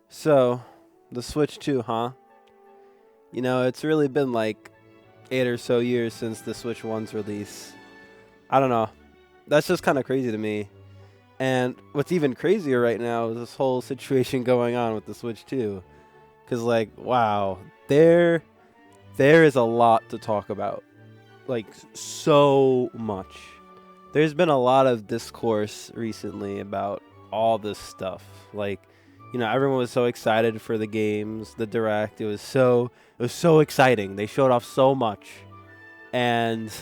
So, the Switch 2, huh? It's really been like 8 or so years since the Switch 1's release. I don't know. That's just kind of crazy to me. And what's even crazier right now is this whole situation going on with the Switch 2. Because, like, wow, there is a lot to talk about. Like, so much. There's been a lot of discourse recently about all this stuff. Like, everyone was so excited for the games, the direct. It was so exciting. They showed off so much. And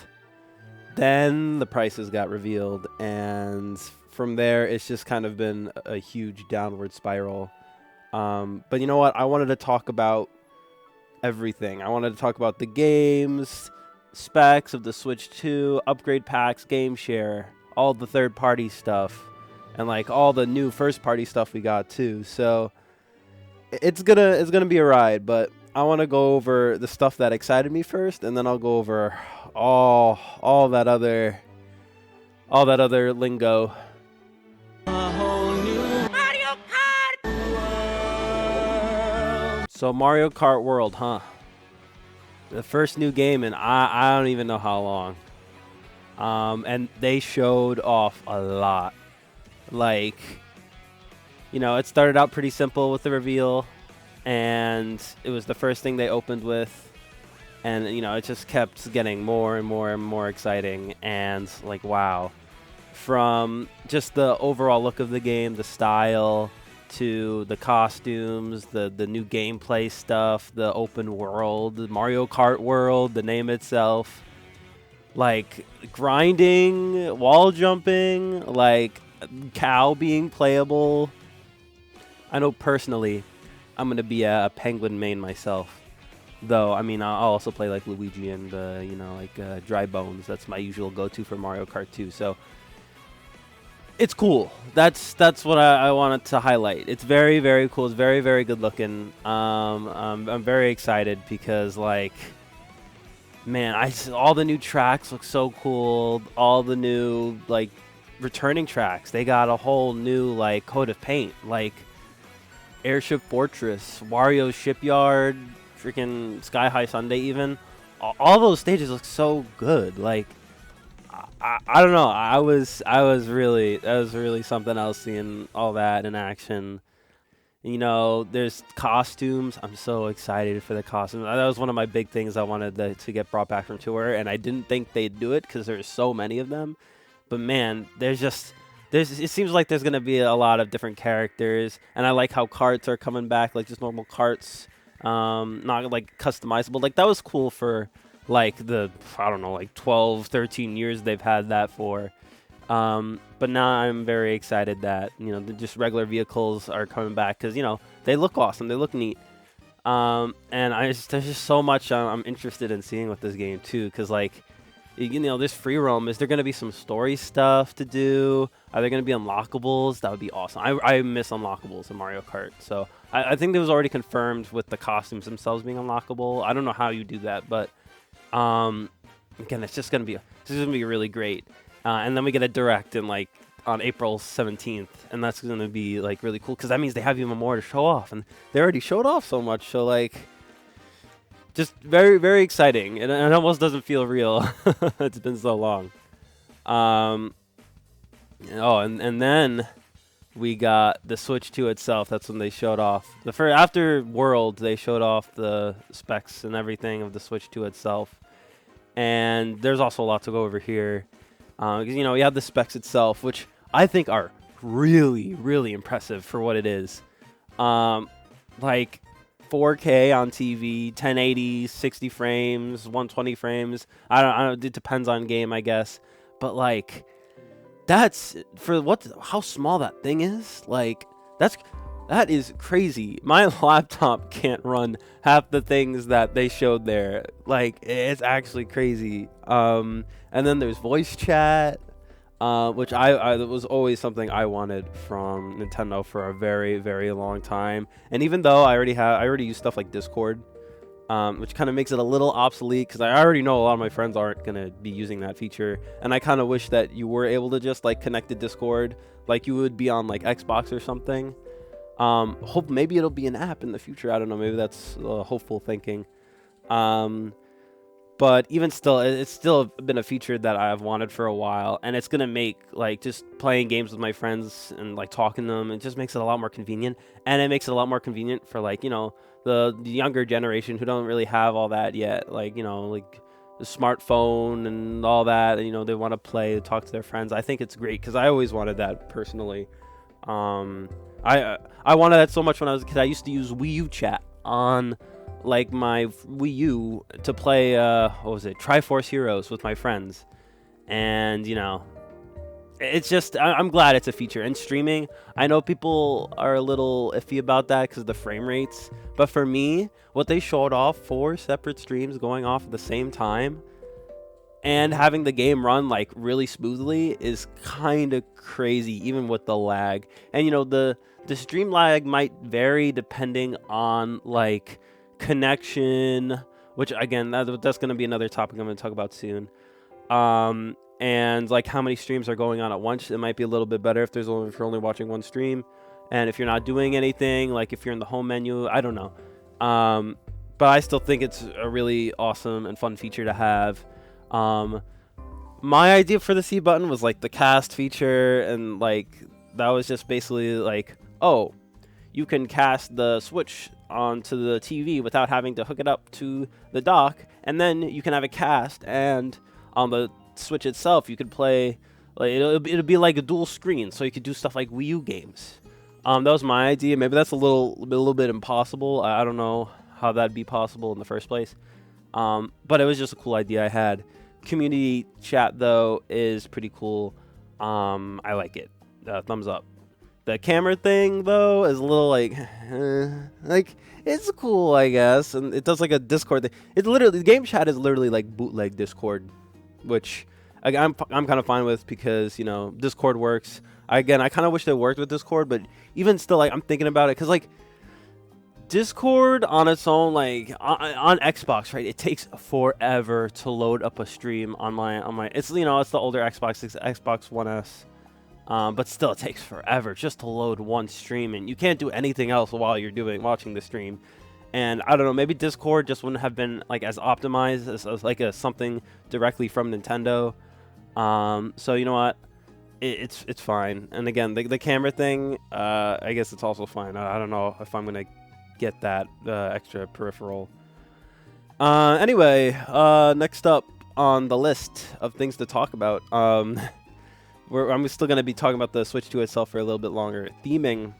then the prices got revealed, and from there it's just kind of been a huge downward spiral. But you know what? I wanted to talk about everything. I wanted to talk about the games, specs of the Switch 2, upgrade packs, game share, all the third-party stuff, and like all the new first-party stuff we got too. So it's gonna be a ride, but I want to go over the stuff that excited me first, and then I'll go over all that other lingo. So Mario Kart World, huh? The first new game in I don't even know how long. And they showed off a lot. Like, it started out pretty simple with the reveal, and it was the first thing they opened with. And, it just kept getting more and more and more exciting. And, like, wow. From just the overall look of the game, the style, to the costumes, the new gameplay stuff, the open world, the Mario Kart world, the name itself. Like, grinding, wall jumping, like, cow being playable. I know personally I'm going to be a penguin main myself. Though, I mean, I'll also play like Luigi and, Dry Bones. That's my usual go-to for Mario Kart 2. So, it's cool. That's what I wanted to highlight. It's very, very cool. It's very, very good looking. I'm very excited because, like, man, all the new tracks look so cool. All the new, like, returning tracks. They got a whole new, like, coat of paint. Like, Airship Fortress, Wario's Shipyard, freaking Sky High Sunday even. All those stages look so good. Like, I don't know. That was really something else seeing all that in action. There's costumes. I'm so excited for the costumes. That was one of my big things I wanted to get brought back from tour, and I didn't think they'd do it because there's so many of them. But man, it seems like there's gonna be a lot of different characters, and I like how carts are coming back, like just normal carts, not like customizable. Like that was cool for like I don't know, like 12, 13 years they've had that for. But now I'm very excited that, just regular vehicles are coming back because, they look awesome. They look neat. And there's just so much I'm interested in seeing with this game too. Because like, this free roam, is there going to be some story stuff to do? Are there going to be unlockables? That would be awesome. I miss unlockables in Mario Kart. So I think that was already confirmed with the costumes themselves being unlockable. I don't know how you do that, but again, it's just going to be really great. And then we get a direct on April 17th, and that's going to be like really cool because that means they have even more to show off, and they already showed off so much. So like, just very, very exciting. And it almost doesn't feel real. It's been so long. And then we got the Switch 2 itself. That's when they showed off after World. They showed off the specs and everything of the Switch 2 itself. And there's also a lot to go over here. Because, we have the specs itself, which I think are really, really impressive for what it is. Like 4K on TV, 1080, 60 frames, 120 frames. I don't. It depends on game, I guess. But like, that's for how small that thing is. Like, that is crazy. My laptop can't run half the things that they showed there. Like, it's actually crazy. And then there's voice chat, which I was always something I wanted from Nintendo for a very, very long time. And even though I already use stuff like Discord, which kind of makes it a little obsolete because I already know a lot of my friends aren't gonna be using that feature. And I kind of wish that you were able to just like connect to Discord like you would be on like Xbox or something. Hope maybe it'll be an app in the future. I don't know. Maybe that's hopeful thinking. But even still, it's still been a feature that I've wanted for a while, and it's gonna make like just playing games with my friends and like talking to them. It just makes it a lot more convenient, and it makes it a lot more convenient for like the younger generation who don't really have all that yet. Like like the smartphone and all that. They want to play, talk to their friends. I think it's great because I always wanted that personally. I wanted that so much when I was a kid. I used to use Wii U chat on like my Wii U to play what was it, Triforce Heroes with my friends, and it's just I'm glad it's a feature. And streaming, I know people are a little iffy about that because of the frame rates, but for me, what they showed off, 4 separate streams going off at the same time and having the game run like really smoothly is kind of crazy, even with the lag. And the stream lag might vary depending on like connection, which again that's going to be another topic I'm going to talk about soon. And like how many streams are going on at once. It might be a little bit better if you're only watching one stream, and if you're not doing anything, like if you're in the home menu, I don't know. But I still think it's a really awesome and fun feature to have. My idea for the C button was like the cast feature, and like that was just basically like, oh, you can cast the Switch onto the TV without having to hook it up to the dock, and then you can have it cast, and on the Switch itself you could play like it'll be like a dual screen, so you could do stuff like Wii U games. That was my idea. Maybe that's a little bit impossible. I don't know how that'd be possible in the first place. But it was just a cool idea I had. Community chat though is pretty cool. I like it. Thumbs up. The camera thing though is a little like it's cool, I guess, and it does like a Discord thing. It's literally, the game chat is literally like bootleg Discord, which I'm kind of fine with because Discord works. I kind of wish it worked with Discord, but even still, like I'm thinking about it because like Discord on its own, like on Xbox, right? It takes forever to load up a stream on my. It's it's the older Xbox One S, but still it takes forever just to load one stream, and you can't do anything else while you're watching the stream. And I don't know, maybe Discord just wouldn't have been like as optimized as like something directly from Nintendo. So you know what? It's fine. And again, the camera thing, I guess it's also fine. I don't know if I'm gonna get that extra peripheral. Anyway, next up on the list of things to talk about, I'm still gonna be talking about the Switch 2 itself for a little bit longer. Theming.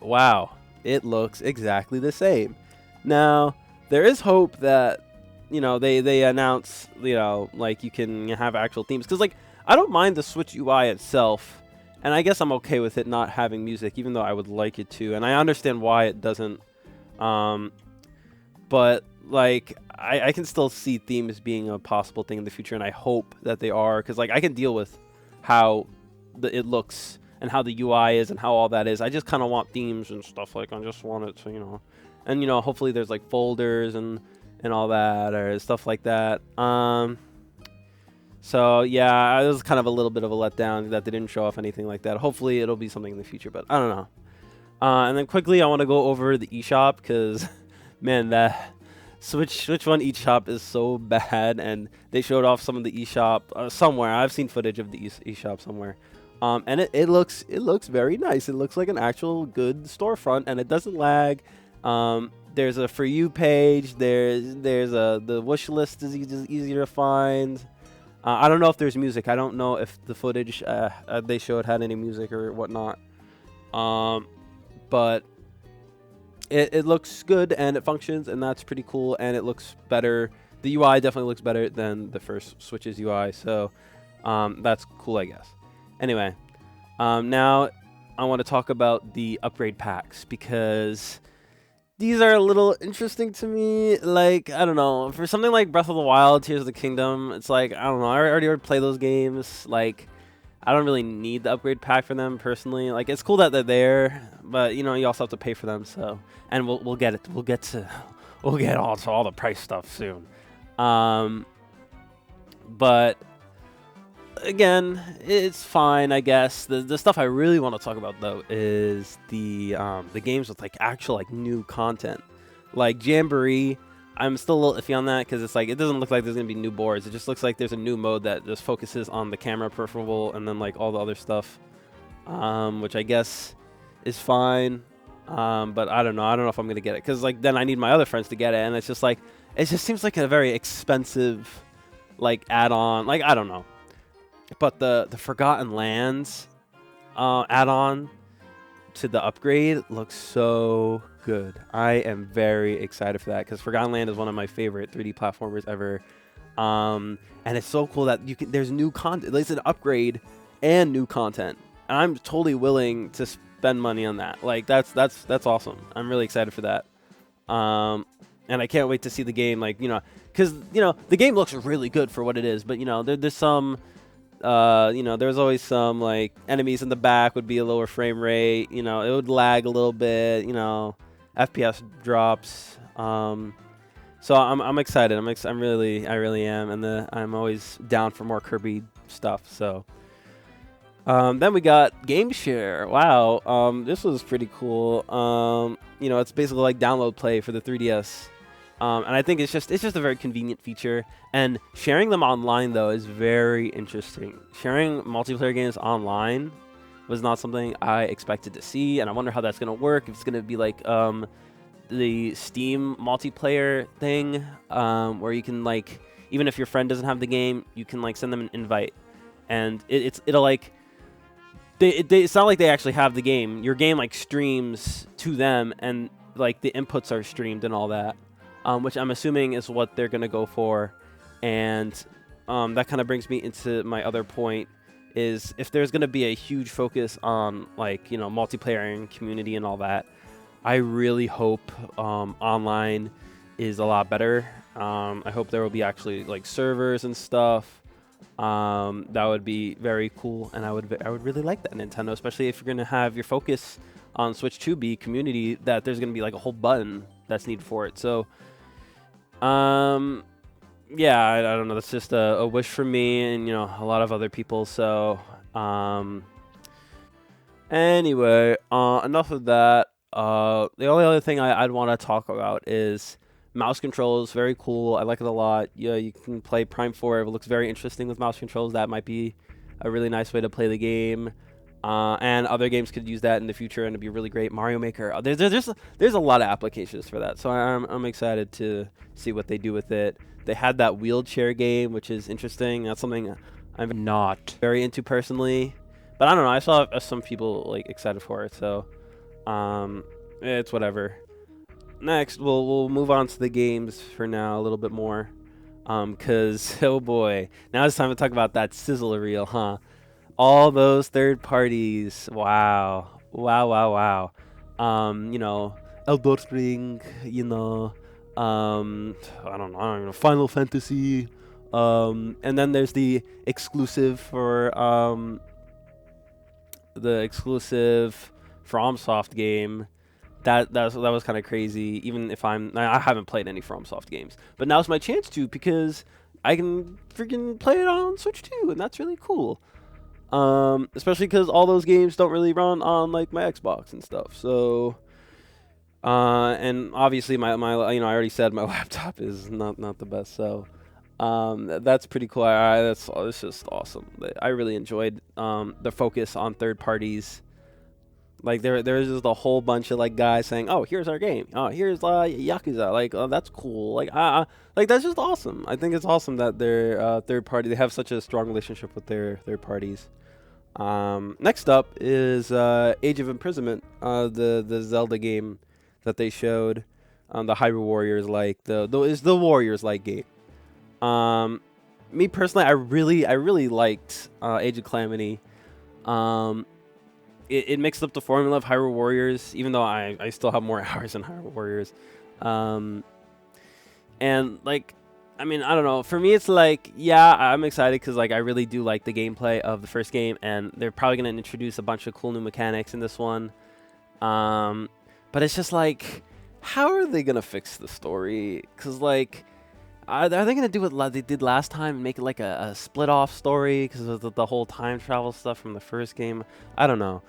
Wow, it looks exactly the same. Now, there is hope that they announce like you can have actual themes, because like I don't mind the Switch UI itself. And I guess I'm okay with it not having music, even though I would like it to. And I understand why it doesn't. But, like, I can still see themes being a possible thing in the future. And I hope that they are. Because, like, I can deal with how it looks and how the UI is and how all that is. I just kind of want themes and stuff. Like, I just want it to, And, hopefully there's, like, folders and all that or stuff like that. So, yeah, it was kind of a little bit of a letdown that they didn't show off anything like that. Hopefully, it'll be something in the future, but I don't know. And then quickly, I want to go over the eShop because, man, that Switch One eShop is so bad, and they showed off some of the eShop somewhere. I've seen footage of the eShop somewhere. And it looks very nice. It looks like an actual good storefront, and it doesn't lag. There's a For You page. There's the wish list is easier to find. I don't know if there's music. I don't know if the footage they showed had any music or whatnot. But it looks good and it functions, and that's pretty cool, and it looks better. The UI definitely looks better than the first Switch's UI, so that's cool, I guess. Anyway, now I want to talk about the upgrade packs, because these are a little interesting to me. Like, I don't know, for something like Breath of the Wild, Tears of the Kingdom, it's like, I don't know, I already play those games. Like, I don't really need the upgrade pack for them personally. Like, it's cool that they're there, but you also have to pay for them. So, and we'll get it. We'll get to all the price stuff soon. But again, it's fine, I guess. The stuff I really want to talk about though is the games with like actual like new content, like Jamboree. I'm still a little iffy on that because it's like it doesn't look like there's gonna be new boards. It just looks like there's a new mode that just focuses on the camera peripheral and then like all the other stuff, which I guess is fine. But I don't know. I don't know if I'm gonna get it because like then I need my other friends to get it, and it's just like it just seems like a very expensive like add-on. Like I don't know. But the Forgotten Lands add-on to the upgrade looks so good. I am very excited for that because Forgotten Land is one of my favorite 3D platformers ever. And it's so cool that there's new content. It's an upgrade and new content. And I'm totally willing to spend money on that. Like that's awesome. I'm really excited for that. And I can't wait to see the game. Like because the game looks really good for what it is. But there's some. There's always some like enemies in the back would be a lower frame rate. It would lag a little bit. FPS drops. So I'm excited. I really am, and I'm always down for more Kirby stuff. So then we got Game Share. Wow, this was pretty cool. It's basically like download play for the 3DS. And I think it's just a very convenient feature. And sharing them online though is very interesting. Sharing multiplayer games online was not something I expected to see, and I wonder how that's gonna work. If it's gonna be like the Steam multiplayer thing, where you can like even if your friend doesn't have the game, you can like send them an invite, and it'll like. It's not like they actually have the game. Your game like streams to them, and like the inputs are streamed and all that. Which I'm assuming is what they're going to go for. And that kind of brings me into my other point, is if there's going to be a huge focus on, like, multiplayer and community and all that, I really hope online is a lot better. I hope there will be actually, like, servers and stuff. That would be very cool, and I would really like that, Nintendo, especially if you're going to have your focus on Switch 2 be community, that there's going to be, like, a whole button that's needed for it. So... yeah, I don't know. That's just a wish for me and, a lot of other people. So, anyway, enough of that. The only other thing I'd want to talk about is mouse controls. Very cool. I like it a lot. Yeah, you can play Prime 4. It looks very interesting with mouse controls. That might be a really nice way to play the game. And other games could use that in the future, and it'd be really great. Mario Maker, there's a lot of applications for that, so I'm excited to see what they do with it. They had that wheelchair game, which is interesting. That's something I'm not very into personally, but I don't know. I saw some people like excited for it, so it's whatever. Next, we'll move on to the games for now a little bit more, cause oh boy, now it's time to talk about that sizzle reel, huh? All those third parties. Wow. Elder Spring, I don't know, Final Fantasy. And then there's the exclusive for FromSoft game. That was kind of crazy. Even if I haven't played any FromSoft games, but now's my chance to, because I can freaking play it on Switch 2, and that's really cool. Especially because all those games don't really run on like my Xbox and stuff. So, and obviously my I already said my laptop is not the best. So, that's pretty cool. It's just awesome. I really enjoyed the focus on third parties. Like there's just a whole bunch of like guys saying, "Oh, here's our game. Oh, here's Yakuza." Like, oh, that's cool. Like, like that's just awesome. I think it's awesome that they're third party. They have such a strong relationship with their third parties. Next up is Age of Imprisonment, the Zelda game that they showed. The Hyrule Warriors is the Warriors like game. Me personally, I really liked Age of Calamity. It mixed up the formula of Hyrule Warriors, even though I still have more hours in Hyrule Warriors. And like, I mean, I don't know. For me, it's like, yeah, I'm excited because like I really do like the gameplay of the first game, and they're probably gonna introduce a bunch of cool new mechanics in this one. But it's just like, how are they gonna fix the story? Because like, are they going to do what they did last time and make it like a split off story because of the whole time travel stuff from the first game? I don't know.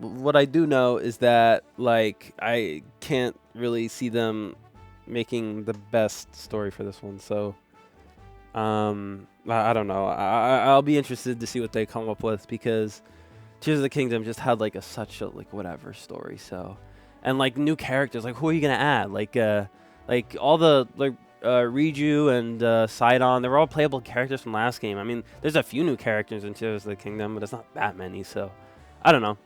What I do know is that like I can't really see them making the best story for this one. So I don't know. I'll be interested to see what they come up with because Tears of the Kingdom just had like such a like whatever story. So, and like new characters, like who are you gonna add? Like all the like Riju and Sidon, they were all playable characters from last game. I mean, there's a few new characters in Tears of the Kingdom, but it's not that many. So, I don't know.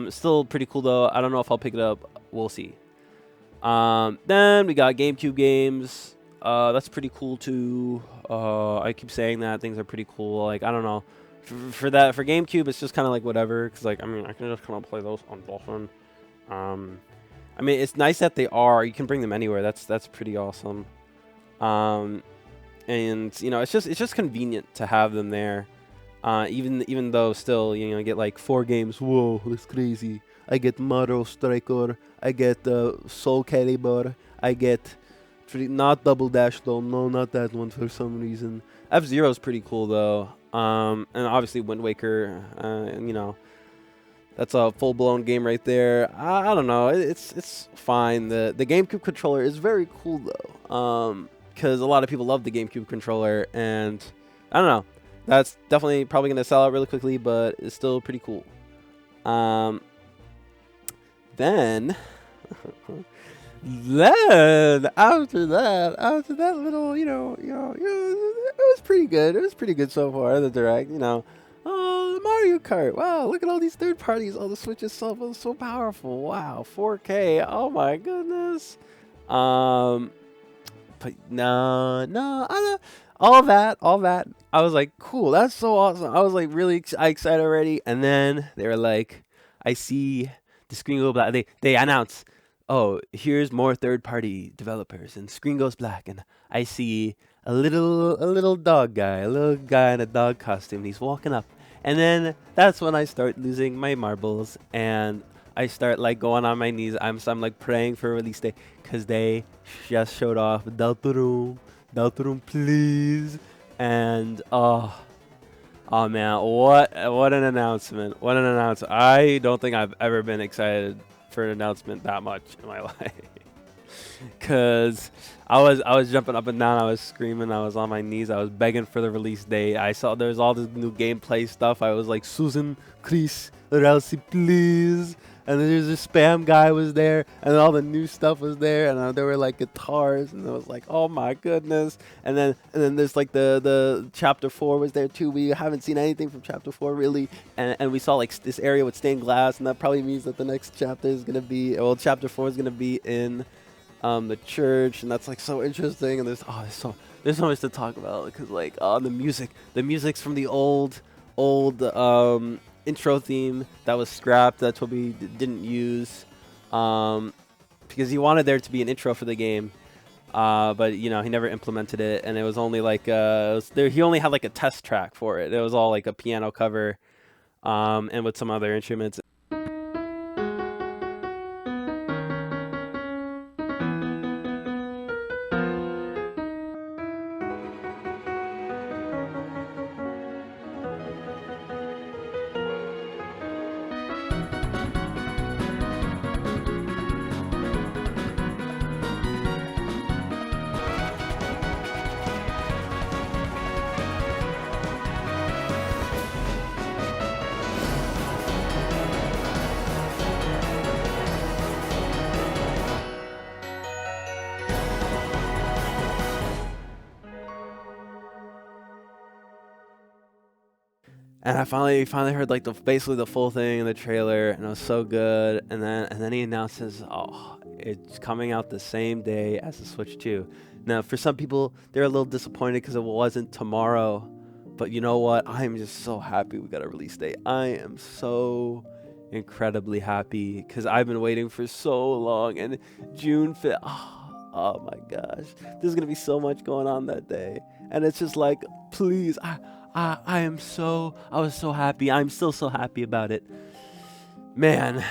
Still pretty cool though. I don't know if I'll pick it up. We'll see. Then we got GameCube games. That's pretty cool too. I keep saying that things are pretty cool. Like I don't know, for GameCube, it's just kind of like whatever. Cause like I mean, I can just kind of play those on Dolphin. I mean, it's nice that they are. You can bring them anywhere. That's pretty awesome. And you know, it's just convenient to have them there. Even though still, you know, you get like 4 games. Whoa, that's crazy. I get Mario Striker. I get Soul Calibur. I get not Double Dash though. No, not that one for some reason. F-Zero is pretty cool though. And obviously Wind Waker. And you know, that's a full-blown game right there. I don't know. It's fine. The GameCube controller is very cool though. Because a lot of people love the GameCube controller, and I don't know. That's definitely probably gonna sell out really quickly, but it's still pretty cool. Then after that little, you know, it was pretty good. It was pretty good so far. The direct, you know, oh, the Mario Kart. Wow, look at all these third parties. Oh, the Switch is so powerful. Wow, 4K. Oh my goodness. But no, I don't. All that. I was like, cool. That's so awesome. I was like really excited already. And then they were like, I see the screen go black. They announce, oh, here's more third-party developers, and screen goes black, and I see a little dog guy, a little guy in a dog costume. And he's walking up, and then that's when I start losing my marbles, and I start like going on my knees. I'm like praying for a release day because they just showed off Deltarune, please, and oh man, what an announcement! What an announcement! I don't think I've ever been excited for an announcement that much in my life. Cause I was jumping up and down, I was screaming, I was on my knees, I was begging for the release date. I saw there was all this new gameplay stuff. I was like, Susan, Chris, or Elsie, please. And then there's this spam guy was there, and all the new stuff was there, and there were like guitars, and I was like, oh my goodness. And then there's like the chapter 4 was there too. We haven't seen anything from chapter 4 really, and we saw like this area with stained glass, and that probably means that the next chapter is gonna be, well, chapter 4 is gonna be in the church, and that's like so interesting. And there's so much to talk about because like the music's from the old intro theme that was scrapped. That's what we didn't use because he wanted there to be an intro for the game, but you know, he never implemented it, and it was only like he only had like a test track for it. It was all like a piano cover and with some other instruments. And I finally heard like basically the full thing in the trailer, and it was so good. And then he announces, oh, it's coming out the same day as the Switch 2. Now, for some people, they're a little disappointed because it wasn't tomorrow. But you know what? I am just so happy we got a release date. I am so incredibly happy because I've been waiting for so long. And June 5th, oh my gosh, there's gonna be so much going on that day. And it's just like, please, I was so happy. I'm still so happy about it, man.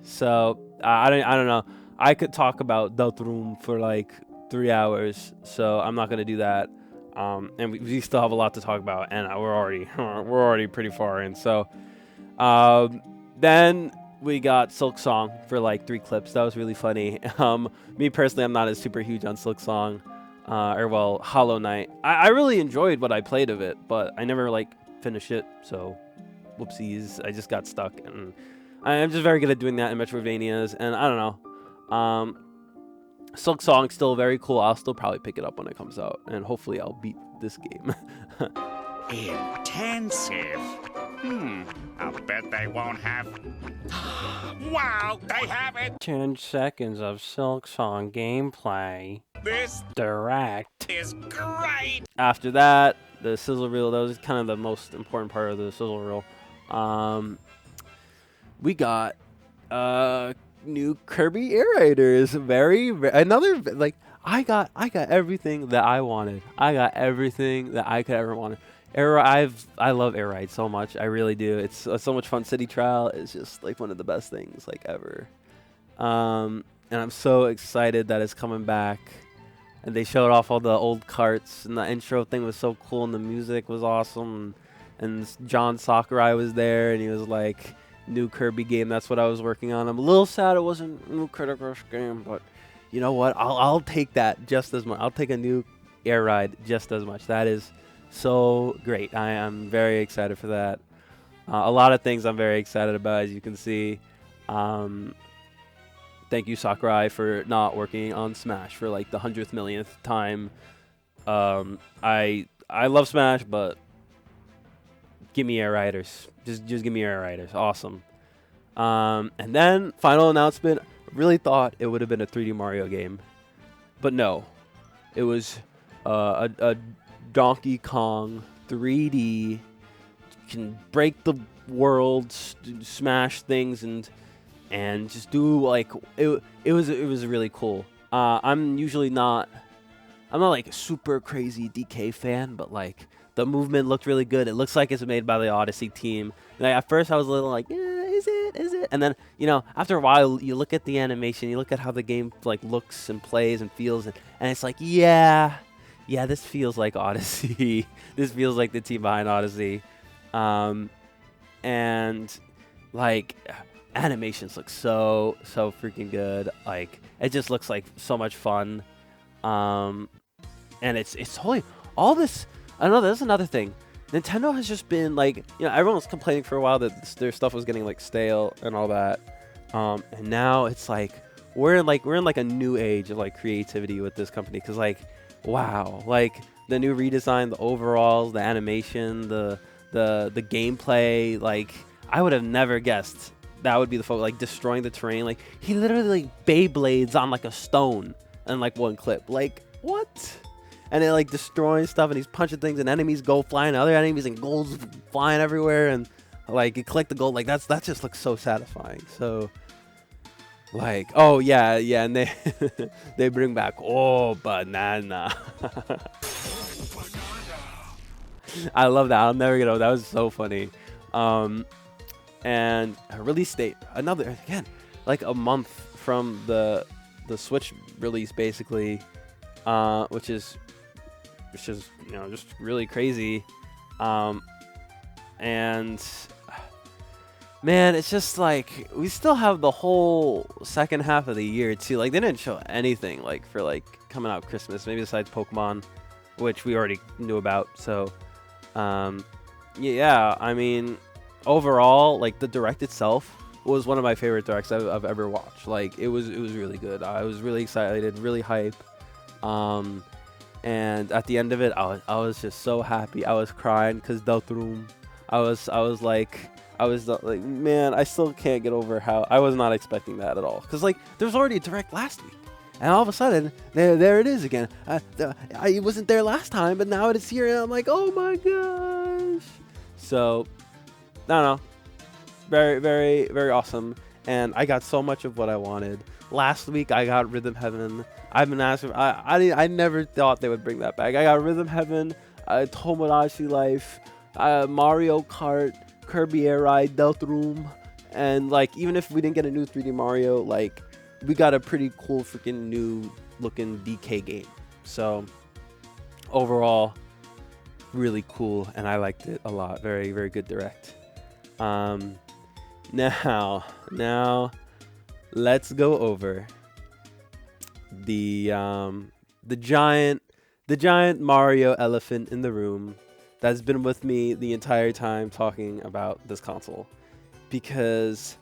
So I don't know. I could talk about Deltarune for like 3 hours, so I'm not gonna do that. And we still have a lot to talk about, and we're already pretty far in. So then we got Silk Song for like 3 clips. That was really funny. Me personally, I'm not as super huge on Silk Song, Hollow Knight. I really enjoyed what I played of it, but I never like finished it. So whoopsies, I just got stuck, and I'm just very good at doing that in Metroidvanias. And I don't know. Silk Song's still very cool. I'll still probably pick it up when it comes out, and hopefully I'll beat this game. Intensive. I'll bet they won't have... Wow, they have it! 10 seconds of Silk Song gameplay. This Direct. is great! After that, the sizzle reel, that was kind of the most important part of the sizzle reel. We got new Kirby Air Raiders. Another, like, I got everything that I wanted. I got everything that I could ever want. I love Air Ride so much. I really do. It's so much fun. City Trial is just like one of the best things like ever. And I'm so excited that it's coming back. And they showed off all the old carts, and the intro thing was so cool, and the music was awesome. And John Sakurai was there, and he was like, new Kirby game. That's what I was working on. I'm a little sad it wasn't a new Critical Rush game, but you know what? I'll take that just as much. I'll take a new Air Ride just as much. That is so great. I am very excited for that. A lot of things I'm very excited about, as you can see. Thank you, Sakurai, for not working on Smash for like the 100th millionth time. I love Smash, but give me Air Riders. Just give me Air Riders. Awesome. And then final announcement. Really thought it would have been a 3D Mario game, but no, it was a Donkey Kong 3D. You can break the world, smash things, and just do like it. It was really cool. I'm not like a super crazy DK fan, but like the movement looked really good. It looks like it's made by the Odyssey team. Like, at first I was a little like, is it? And then, you know, after a while you look at the animation, you look at how the game like looks and plays and feels, and it's like, yeah, this feels like Odyssey. This feels like the team behind Odyssey. And like animations look so freaking good. Like, it just looks like so much fun. And it's totally all this. I know there's another thing. Nintendo has just been like, you know, everyone was complaining for a while that their stuff was getting like stale and all that. And now it's like we're in like a new age of like creativity with this company, because like, wow, like the new redesign, the overalls, the animation, the gameplay, like I would have never guessed that would be the focus, like destroying the terrain. Like he literally like Beyblades on like a stone in like one clip. Like, what? And it like destroying stuff, and he's punching things, and enemies go flying, other enemies, and golds flying everywhere, and like you collect the gold. Like that just looks so satisfying. So like, oh yeah, and they they bring back banana. I love that. I'll never get over. That was so funny. And a release date, another, again, like a month from the Switch release, basically, which is you know just really crazy. And man, it's just like we still have the whole second half of the year too. Like they didn't show anything like for like coming out Christmas, maybe besides Pokemon, which we already knew about. So yeah, I mean, overall, like the direct itself was one of my favorite directs I've ever watched. Like it was really good. I was really excited, really hype. And at the end of it, I was just so happy. I was crying because Deltrum. I was like, man, I still can't get over how I was not expecting that at all. Because like there was already a direct last week, and all of a sudden there it is again. I wasn't there last time, but now it's here, and I'm like, oh my gosh. So I don't know, very, very, very awesome. And I got so much of what I wanted. Last week I got Rhythm Heaven. I've been asking. I never thought they would bring that back. I got Rhythm Heaven, Tomodachi Life, Mario Kart, Kirby Air Ride, Deltrum, and like even if we didn't get a new 3D Mario, like we got a pretty cool freaking new looking DK game. So overall, really cool, and I liked it a lot. Very, very good direct. Now let's go over the giant Mario elephant in the room that's been with me the entire time talking about this console, because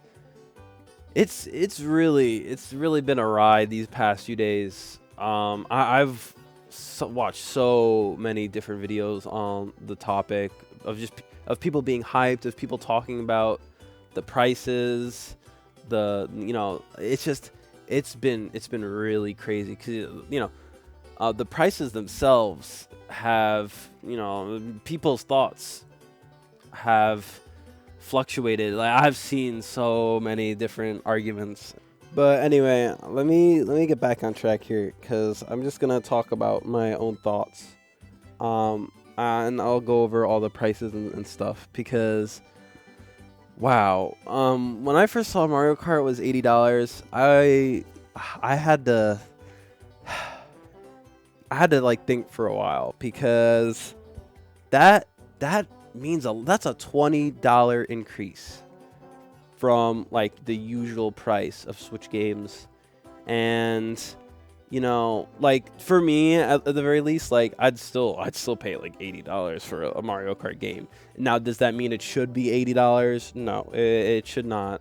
it's really been a ride these past few days. I've watched so many different videos on the topic of people being hyped, of people talking about the prices, it's been really crazy, because the prices themselves have, people's thoughts have fluctuated. Like, I've seen so many different arguments. But anyway, let me get back on track here, because I'm just gonna talk about my own thoughts, and I'll go over all the prices and stuff, because wow, when I first saw Mario Kart was $80, I had to like think for a while, because that means that's a $20 increase from like the usual price of Switch games. And like, for me, at the very least, like, I'd still pay like $80 for a Mario Kart game. Now, does that mean it should be $80? No, it should not.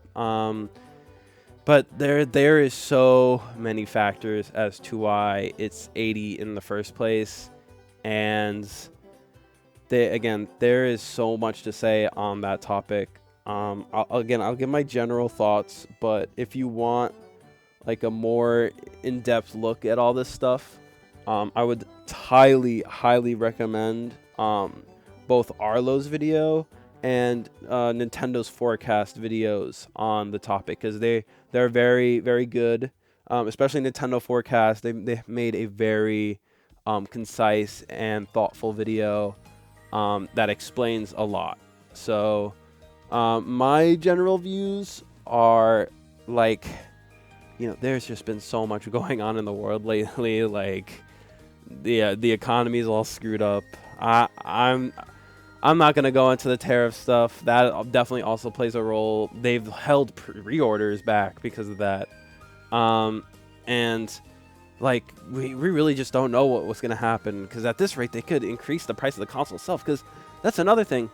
But there is so many factors as to why it's 80 in the first place, and there is so much to say on that topic. I'll give my general thoughts, but if you want like a more in-depth look at all this stuff, I would highly recommend both Arlo's video and Nintendo's Forecast videos on the topic, because they're very, very good. Especially Nintendo Forecast, they made a very concise and thoughtful video that explains a lot. So my general views are like, there's just been so much going on in the world lately. Like, the economy is all screwed up. I'm not gonna go into the tariff stuff. That definitely also plays a role. They've held pre-orders back because of that. And like, we really just don't know what's gonna happen, because at this rate they could increase the price of the console itself. Because that's another thing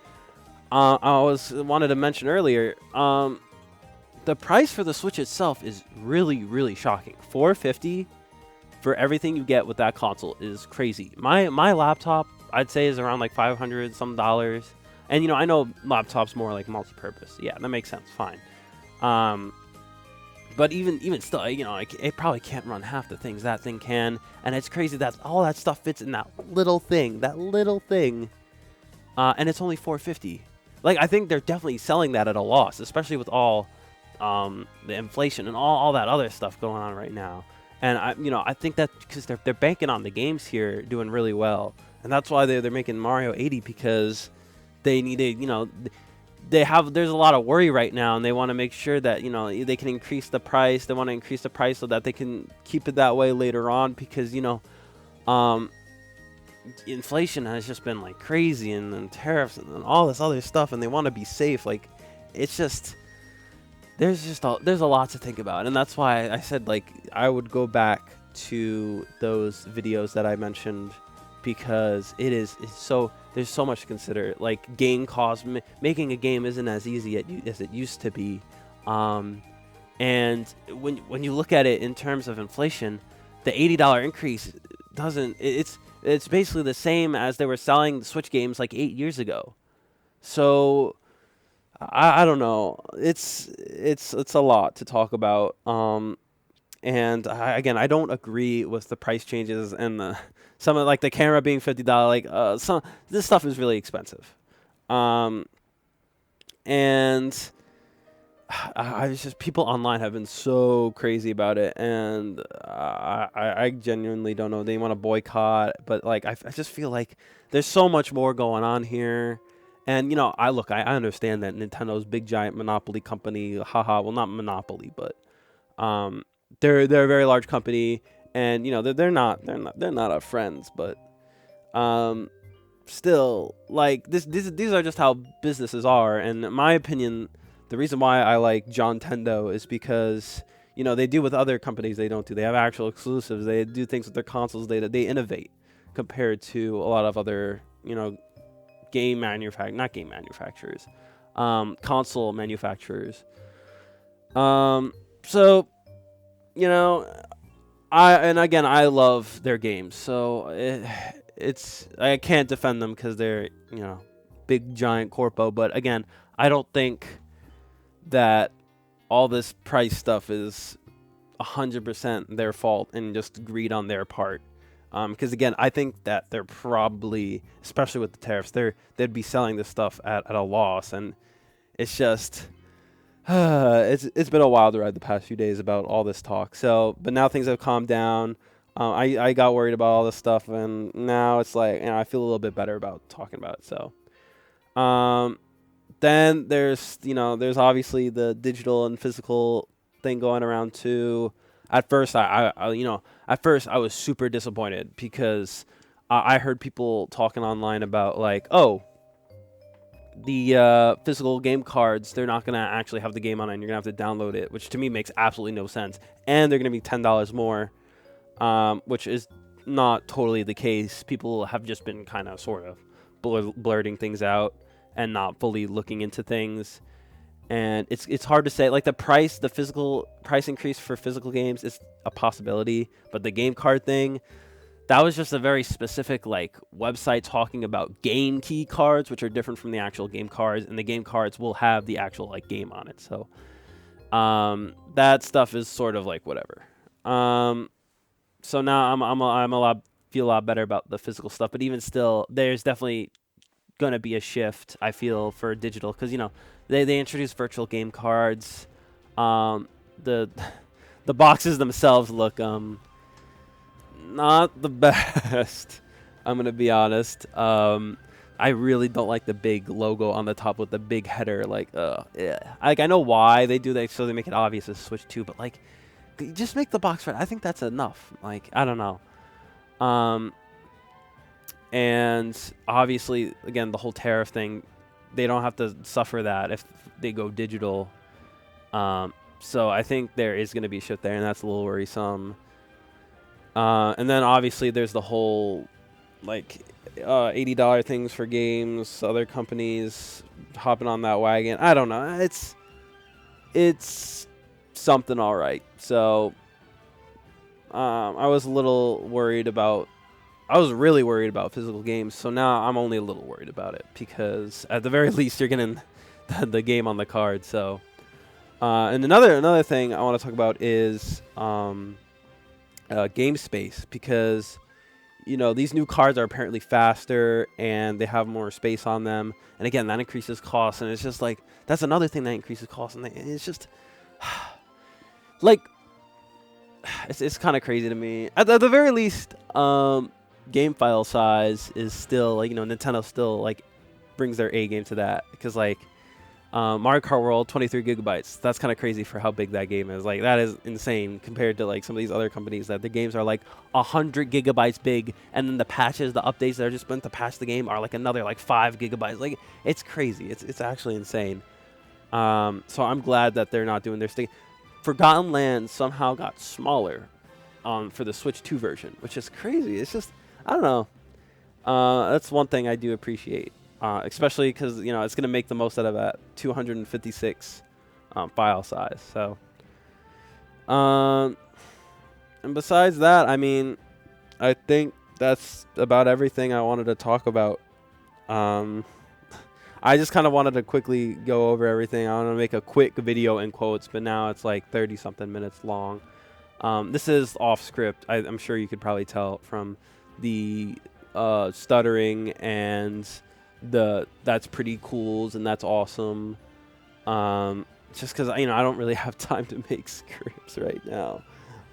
I wanted to mention earlier. The price for the Switch itself is really shocking. $450 for everything you get with that console is crazy. My laptop, I'd say, is around like $500 some dollars. And I know laptops more like multi-purpose. Yeah, that makes sense. Fine. But even still, like, it probably can't run half the things that thing can. And it's crazy that all that stuff fits in that little thing. And it's only $450. Like, I think they're definitely selling that at a loss, especially with all the inflation and all that other stuff going on right now. And I think that because they're banking on the games here doing really well, and that's why they're making Mario 80, because they need there's a lot of worry right now, and they want to make sure that they can increase the price. They want to increase the price so that they can keep it that way later on, because inflation has just been like crazy, and tariffs and all this other stuff, and they want to be safe. Like, it's just there's a lot to think about, and that's why I said, like, I would go back to those videos that I mentioned, because it's so, there's so much to consider. Like, game cost, making a game isn't as easy as it used to be, and when you look at it in terms of inflation, the $80 increase it's basically the same as they were selling the Switch games like 8 years ago. So I don't know. It's a lot to talk about. And I don't agree with the price changes and some of, like, the camera being $50. Like, this stuff is really expensive. And I was just, people online have been so crazy about it, and I genuinely don't know. They want to boycott, but like, I just feel like there's so much more going on here. And I understand that Nintendo's big giant monopoly company, well, not monopoly, but they're a very large company, and they're not our friends, but still, like these are just how businesses are. And in my opinion, the reason why I like John Tendo is because they do with other companies they don't do. They have actual exclusives. They do things with their consoles. They innovate compared to a lot of other not game manufacturers, console manufacturers. So I love their games, so I can't defend them because they're big giant corpo. But again, I don't think that all this price stuff is 100% their fault and just greed on their part. Because again, I think that they're probably, especially with the tariffs, they'd be selling this stuff at a loss, and it's just it's been a wild ride the past few days about all this talk. So, but now things have calmed down. I got worried about all this stuff, and now it's like I feel a little bit better about talking about it. So, then there's obviously the digital and physical thing going around too. At first, I was super disappointed because I heard people talking online about like, oh, the physical game cards, they're not going to actually have the game on it, and you're going to have to download it, which to me makes absolutely no sense. And they're going to be $10 more, which is not totally the case. People have just been kind of sort of blurting things out and not fully looking into things. And it's hard to say. Like the physical price increase for physical games is a possibility, but the game card thing, that was just a very specific like website talking about game key cards, which are different from the actual game cards, and the game cards will have the actual like game on it. So that stuff is sort of like whatever. So now I'm feel a lot better about the physical stuff, but even still, there's definitely gonna be a shift, I feel, for digital, because they introduced virtual game cards. The boxes themselves look not the best. I'm gonna be honest. I really don't like the big logo on the top with the big header. Like, yeah. I know why they do that, so they make it obvious to Switch 2, but like, just make the box red. I think that's enough. Like, I don't know. And obviously, again, the whole tariff thing, they don't have to suffer that if they go digital. So I think there is going to be a shift there, and that's a little worrisome. And then obviously there's the whole like $80 things for games, other companies hopping on that wagon. I don't know. It's something all right. So I was really worried about physical games, so now I'm only a little worried about it, because at the very least you're getting the game on the card. So and another thing I want to talk about is game space, because these new cards are apparently faster and they have more space on them, and again, that increases costs, and it's just like that's another thing that increases costs, and it's just like it's kind of crazy to me. At the very least, game file size is still like Nintendo still like brings their A game to that, because like Mario Kart World 23 gigabytes, that's kind of crazy for how big that game is. Like, that is insane compared to like some of these other companies that the games are like 100 gigabytes big, and then the patches, the updates that are just meant to patch the game are like another like 5 gigabytes. Like, it's crazy. It's actually insane. So I'm glad that they're not doing their thing. Forgotten Lands somehow got smaller for the Switch 2 version, which is crazy. It's just, I don't know. That's one thing I do appreciate, especially because it's going to make the most out of that 256 file size. So, and besides that, I mean, I think that's about everything I wanted to talk about. I just kind of wanted to quickly go over everything. I want to make a quick video in quotes, but now it's like 30-something minutes long. This is off script. I'm sure you could probably tell from the stuttering and that's pretty cool and that's awesome. Just because I don't really have time to make scripts right now.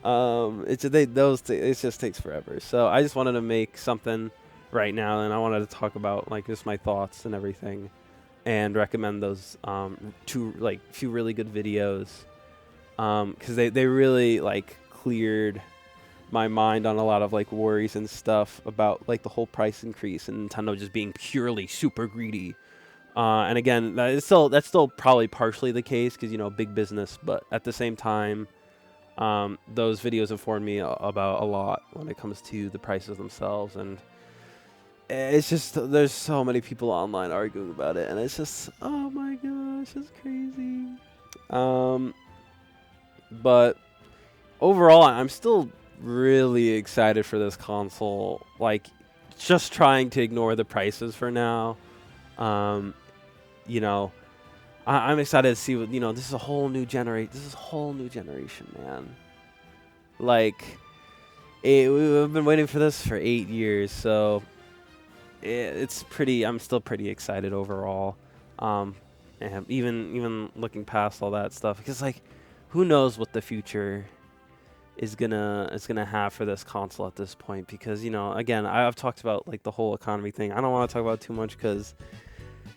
It just takes forever. So I just wanted to make something right now, and I wanted to talk about like just my thoughts and everything, and recommend those few really good videos, because they really like cleared my mind on a lot of like worries and stuff about like the whole price increase and Nintendo just being purely super greedy. And again, that's still probably partially the case because big business, but at the same time, those videos informed me about a lot when it comes to the prices themselves, and it's just there's so many people online arguing about it, and it's just oh my gosh, it's crazy. But overall, I'm still really excited for this console. Like, just trying to ignore the prices for now. You know, I'm excited to see what This is a whole new generation. This is a whole new generation, man. Like, we've been waiting for this for 8 years, so it's pretty. I'm still pretty excited overall. And even looking past all that stuff, because like, who knows what the future is gonna have for this console at this point? Because again, I've talked about like the whole economy thing. I don't want to talk about it too much because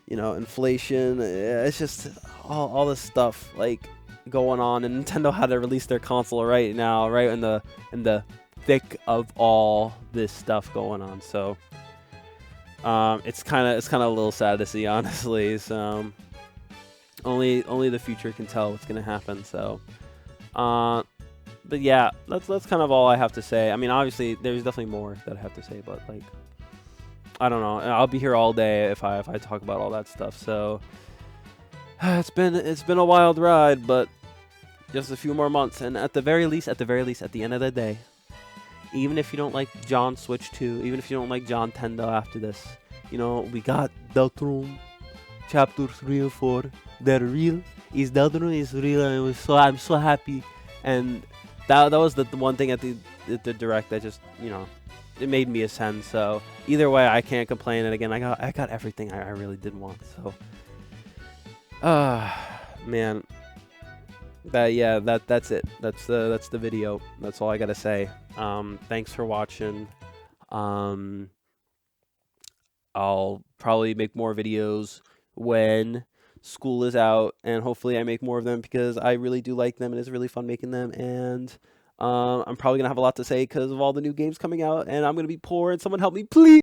inflation. It's just all this stuff like going on, and Nintendo had to release their console right now, right in the thick of all this stuff going on. So it's kind of a little sad to see, honestly. So only the future can tell what's gonna happen. So but yeah, that's kind of all I have to say. I mean, obviously there's definitely more that I have to say, but like, I don't know. I'll be here all day if I talk about all that stuff. So it's been a wild ride, but just a few more months, and at the very least, at the end of the day, even if you don't like John Switch 2, even if you don't like John Tendo after this, we got Deltarune Chapter 3 and 4. They're real. Deltarune is real, and I'm so happy. And that was the one thing at the direct that just it made me ascend. So either way, I can't complain. And again, I got everything I really did want. So man, that's it. That's the video. That's all I gotta say. Thanks for watching. I'll probably make more videos when school is out, and hopefully I make more of them because I really do like them and it's really fun making them. And I'm probably gonna have a lot to say because of all the new games coming out, and I'm gonna be poor, and someone help me, please.